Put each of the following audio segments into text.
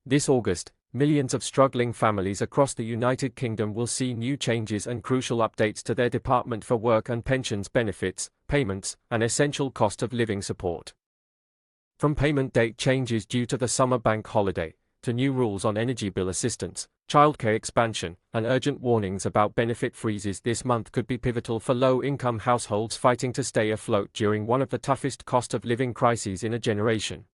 This August, millions of struggling families across the United Kingdom will see new changes and crucial updates to their Department for Work and Pensions benefits, payments, and essential cost of living support. From payment date changes due to the summer bank holiday, to new rules on energy bill assistance, childcare expansion, and urgent warnings about benefit freezes this month could be pivotal for low-income households fighting to stay afloat during one of the toughest cost of living crises in a generation.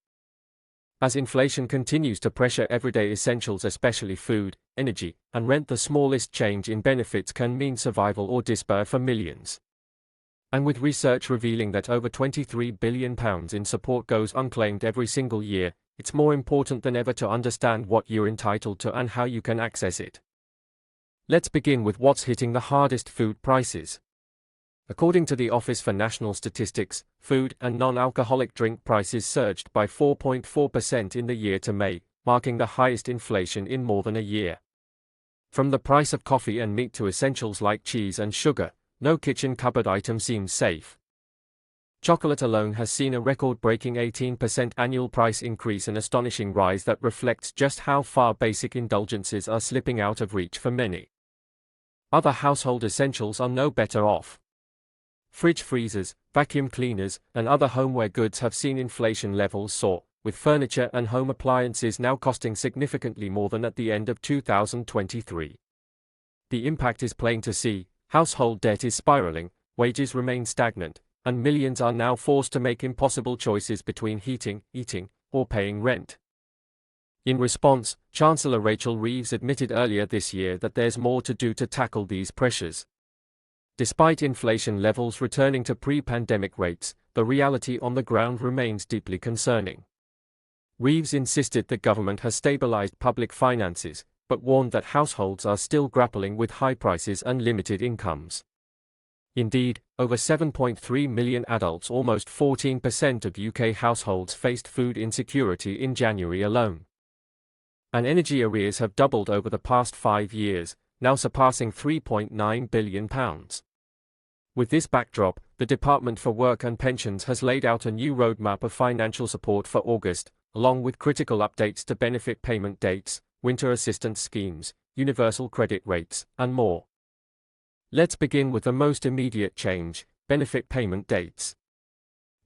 As inflation continues to pressure everyday essentials, especially food, energy, and rent, the smallest change in benefits can mean survival or despair for millions. And with research revealing that over £23 billion in support goes unclaimed every single year, it's more important than ever to understand what you're entitled to and how you can access it. Let's begin with what's hitting the hardest: food prices. According to the Office for National Statistics, food and non-alcoholic drink prices surged by 4.4% in the year to May, marking the highest inflation in more than a year. From the price of coffee and meat to essentials like cheese and sugar, no kitchen cupboard item seems safe. Chocolate alone has seen a record-breaking 18% annual price increase, an astonishing rise that reflects just how far basic indulgences are slipping out of reach for many. Other household essentials are no better off. Fridge freezers, vacuum cleaners, and other homeware goods have seen inflation levels soar, with furniture and home appliances now costing significantly more than at the end of 2023. The impact is plain to see: household debt is spiraling, wages remain stagnant, and millions are now forced to make impossible choices between heating, eating, or paying rent. In response, Chancellor Rachel Reeves admitted earlier this year that there's more to do to tackle these pressures. Despite inflation levels returning to pre-pandemic rates, the reality on the ground remains deeply concerning. Reeves insisted the government has stabilized public finances, but warned that households are still grappling with high prices and limited incomes. Indeed, over 7.3 million adults, almost 14% of UK households, faced food insecurity in January alone. And energy arrears have doubled over the past 5 years, now surpassing £3.9 billion. With this backdrop, the Department for Work and Pensions has laid out a new roadmap of financial support for August, along with critical updates to benefit payment dates, winter assistance schemes, universal credit rates, and more. Let's begin with the most immediate change: benefit payment dates.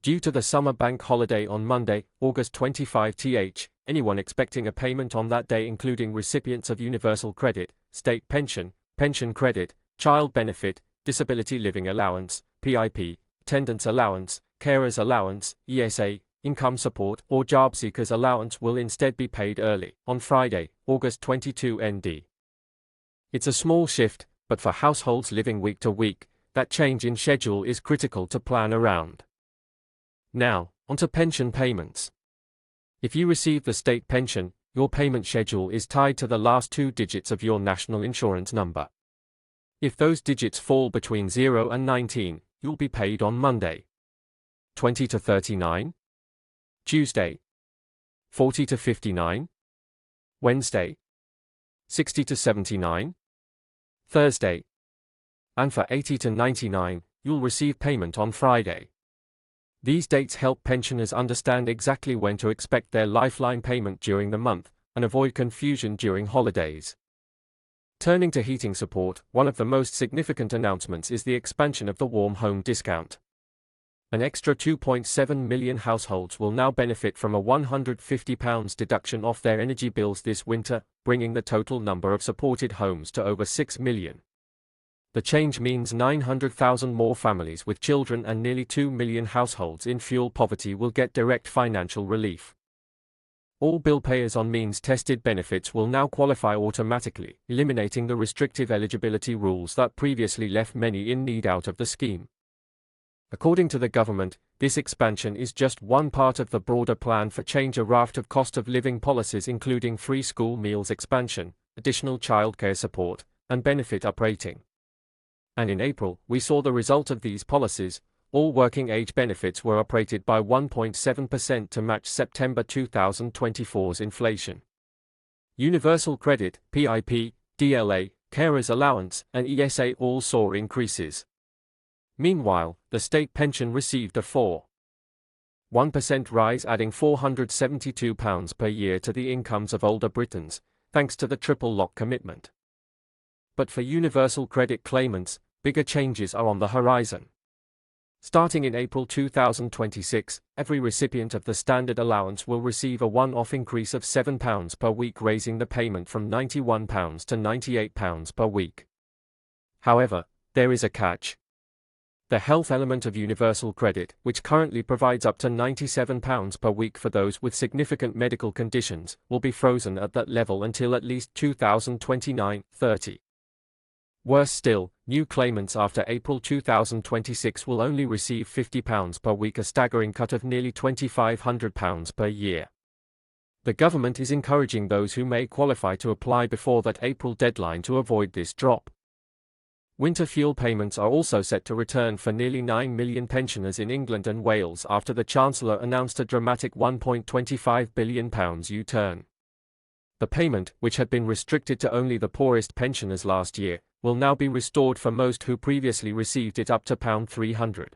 Due to the summer bank holiday on Monday, August 25th, anyone expecting a payment on that day, including recipients of universal credit, state pension, pension credit, child benefit, disability living allowance, PIP, attendance allowance, carers allowance, ESA, income support, or job seekers allowance, will instead be paid early, on Friday, August 22 ND. It's a small shift, but for households living week to week, that change in schedule is critical to plan around. Now, onto pension payments. If you receive the state pension, your payment schedule is tied to the last 2 digits of your national insurance number. If those digits fall between 0 and 19, you'll be paid on Monday. 20 to 39? Tuesday. 40 to 59? Wednesday. 60 to 79? Thursday. And for 80 to 99, you'll receive payment on Friday. These dates help pensioners understand exactly when to expect their lifeline payment during the month, and avoid confusion during holidays. Turning to heating support, one of the most significant announcements is the expansion of the Warm Home Discount. An extra 2.7 million households will now benefit from a £150 deduction off their energy bills this winter, bringing the total number of supported homes to over 6 million. The change means 900,000 more families with children and nearly 2 million households in fuel poverty will get direct financial relief. All bill payers on means-tested benefits will now qualify automatically, eliminating the restrictive eligibility rules that previously left many in need out of the scheme. According to the government, this expansion is just one part of the broader plan for change, a raft of cost of living policies including free school meals expansion, additional childcare support, and benefit uprating. And in April, we saw the result of these policies. All working age benefits were uprated by 1.7% to match September 2024's inflation. Universal credit, PIP, DLA, carers allowance, and ESA all saw increases. Meanwhile, the state pension received a 1% rise, adding £472 per year to the incomes of older Britons, thanks to the triple lock commitment. But for universal credit claimants, bigger changes are on the horizon. Starting in April 2026, every recipient of the standard allowance will receive a one-off increase of £7 per week, raising the payment from £91 to £98 per week. However, there is a catch. The health element of universal credit, which currently provides up to £97 per week for those with significant medical conditions, will be frozen at that level until at least 2029-30. Worse still, new claimants after April 2026 will only receive £50 per week, a staggering cut of nearly £2,500 per year. The government is encouraging those who may qualify to apply before that April deadline to avoid this drop. Winter fuel payments are also set to return for nearly 9 million pensioners in England and Wales after the Chancellor announced a dramatic £1.25 billion U-turn. The payment, which had been restricted to only the poorest pensioners last year, will now be restored for most who previously received it up to £300.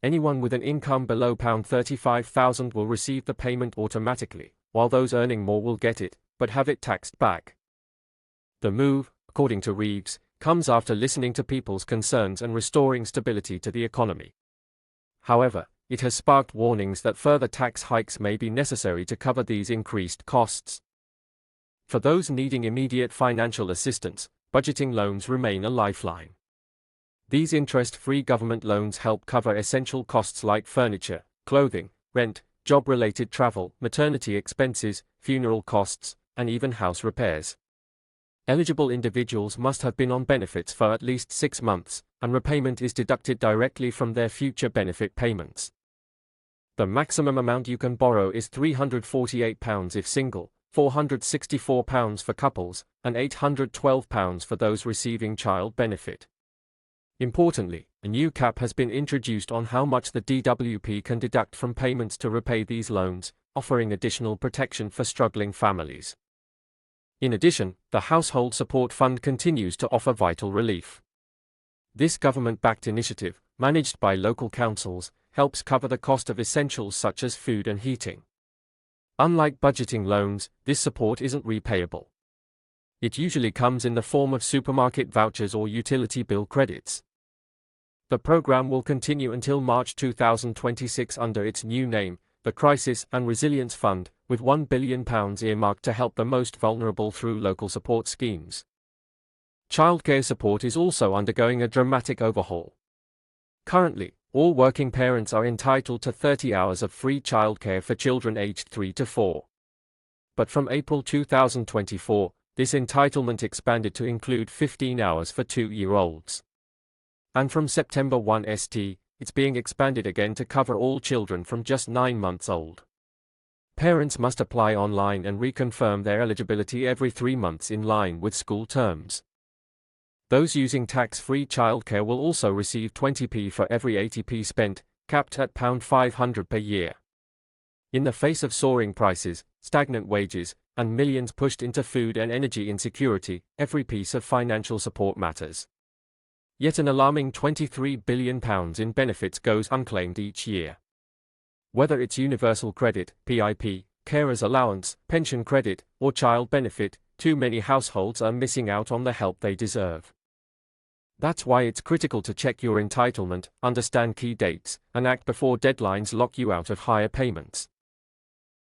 Anyone with an income below £35,000 will receive the payment automatically, while those earning more will get it, but have it taxed back. The move, according to Reeves, comes after listening to people's concerns and restoring stability to the economy. However, it has sparked warnings that further tax hikes may be necessary to cover these increased costs. For those needing immediate financial assistance, budgeting loans remain a lifeline. These interest-free government loans help cover essential costs like furniture, clothing, rent, job-related travel, maternity expenses, funeral costs, and even house repairs. Eligible individuals must have been on benefits for at least 6 months, and repayment is deducted directly from their future benefit payments. The maximum amount you can borrow is £348 if single, £464 for couples, and £812 for those receiving child benefit. Importantly, a new cap has been introduced on how much the DWP can deduct from payments to repay these loans, offering additional protection for struggling families. In addition, the Household Support Fund continues to offer vital relief. This government-backed initiative, managed by local councils, helps cover the cost of essentials such as food and heating. Unlike budgeting loans, this support isn't repayable. It usually comes in the form of supermarket vouchers or utility bill credits. The program will continue until March 2026 under its new name, the Crisis and Resilience Fund, with £1 billion earmarked to help the most vulnerable through local support schemes. Childcare support is also undergoing a dramatic overhaul. Currently, all working parents are entitled to 30 hours of free childcare for children aged 3 to 4. But from April 2024, this entitlement expanded to include 15 hours for 2-year-olds. And from September 1 st, it's being expanded again to cover all children from just 9 months old. Parents must apply online and reconfirm their eligibility every 3 months in line with school terms. Those using tax-free childcare will also receive 20p for every 80p spent, capped at £500 per year. In the face of soaring prices, stagnant wages, and millions pushed into food and energy insecurity, every piece of financial support matters. Yet an alarming £23 billion in benefits goes unclaimed each year. Whether it's universal credit, PIP, carer's allowance, pension credit, or child benefit, too many households are missing out on the help they deserve. That's why it's critical to check your entitlement, understand key dates, and act before deadlines lock you out of higher payments.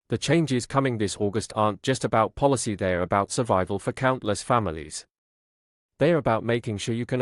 The changes coming this August aren't just about policy, they're about survival for countless families. They're about making sure you can